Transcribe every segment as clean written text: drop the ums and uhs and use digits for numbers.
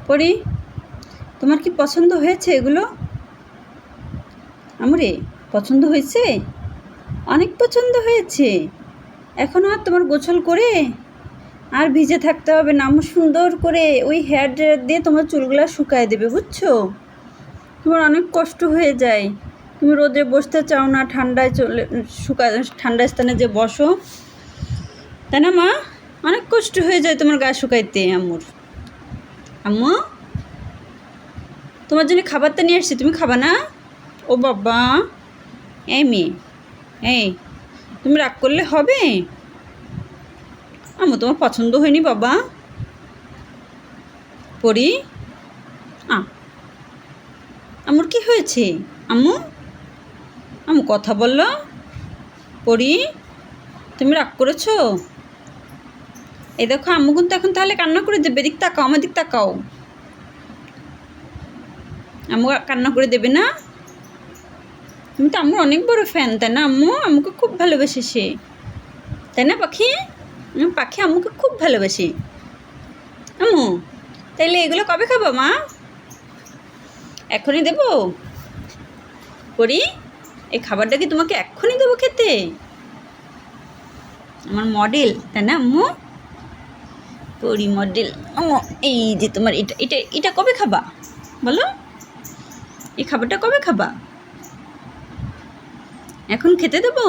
পরি, তোমার কি পছন্দ হয়েছে এগুলো? আমরে, পছন্দ হয়েছে? অনেক পছন্দ হয়েছে। এখন আর তোমার গোসল করে আর ভিজে থাকতে হবে না। আম্মু সুন্দর করে ওই হেয়ার ড্রায়ার দিয়ে তোমার চুলগুলো শুকায় দেবে, বুঝছো? তোমার অনেক কষ্ট হয়ে যায়, তুমি রোদে বসতে চাও না, ঠান্ডায় ঠান্ডা স্থানে যে বসো, তাই না মা? অনেক কষ্ট হয়ে যায় তোমার গা শুকাইতে। আম্মু, তোমার জন্য খাবারটা নিয়ে আসছি, তুমি খাবা না? ও বাবা, এই মেয়ে, এই তুমি রাগ করলে হবে? আম্মু, তোমার পছন্দ হয়নি বাবা? পরি, আম্মুর কি হয়েছে? আম্মু, আম্মু কথা বললো। পরি, তুমি রাগ করেছো? এই দেখো, আম্মু কিন্তু এখন তাহলে কান্না করে দেবে। দিক তাকাও, আমার দিক তাকাও। আম্মু কান্না করে দেবে না? তুমি তো আম্মুর অনেক বড় ফ্যান, তাই না? আম্মু আম্মুকে খুব ভালোবাসে সে, তাই না পাখি? পাখি আম্মুকে খুব ভালোবাসি। আম্মু, তাইলে এগুলো কবে খাবো মা? এখনই দেবো? পরি, এই খাবারটা কি তোমাকে এক্ষুনি দেবো খেতে? আমার মডেল, তাই না আম্মু? পরি মডেল। আম্মু, এই যে তোমার এটা এটা এটা কবে খাবা বলো? এই খাবারটা কবে খাবা? এখন খেতে দেবো?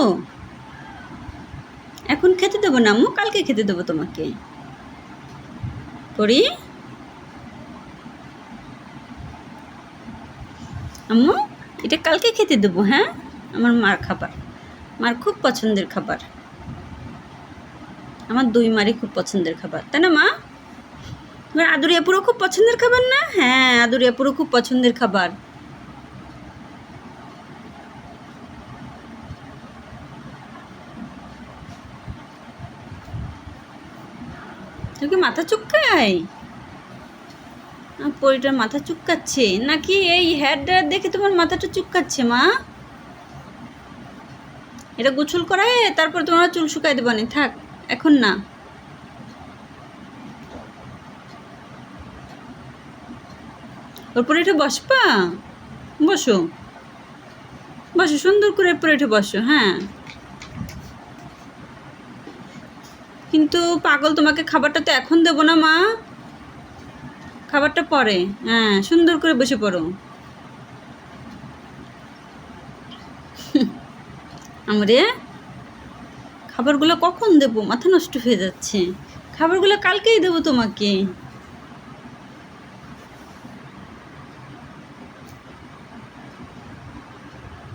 এখন খেতে দেবো না আম্মু, কালকে খেতে দেবো তোমাকে। পরি, আম্মু, এটা কালকে খেতে দেবো, হ্যাঁ? আমার মার খাবার, মার খুব পছন্দের খাবার, আমার দুই মারই খুব পছন্দের খাবার, তাই না মা? তোমার আদুরিয়াপুরও খুব পছন্দের খাবার না? হ্যাঁ, আদুরিয়াপুরও খুব পছন্দের খাবার। তোকে মাথা চুক্কাই? পরিটার মাথা চুক্কাচ্ছে নাকি? এই হেয়ার ড্রায়ার দেখে তোমার মাথাটা চুক্কাচ্ছে মা? এটা গোসল করায় তারপর তোমার চুল শুকাই দেবো না, থাক এখন না। ওর পরে এটা বসবা? বসো, বসো, সুন্দর করে পরে এটা বসো। হ্যাঁ, কিন্তু পাগল, তোমাকে খাবারটা তো এখন দেবো না মা, খাবারটা পরে। হ্যাঁ, সুন্দর করে বসে পড়ো। আমরে, খাবারগুলো কখন দেবো? মাথা নষ্ট হয়ে যাচ্ছে। খাবারগুলো কালকেই দেবো তোমাকে।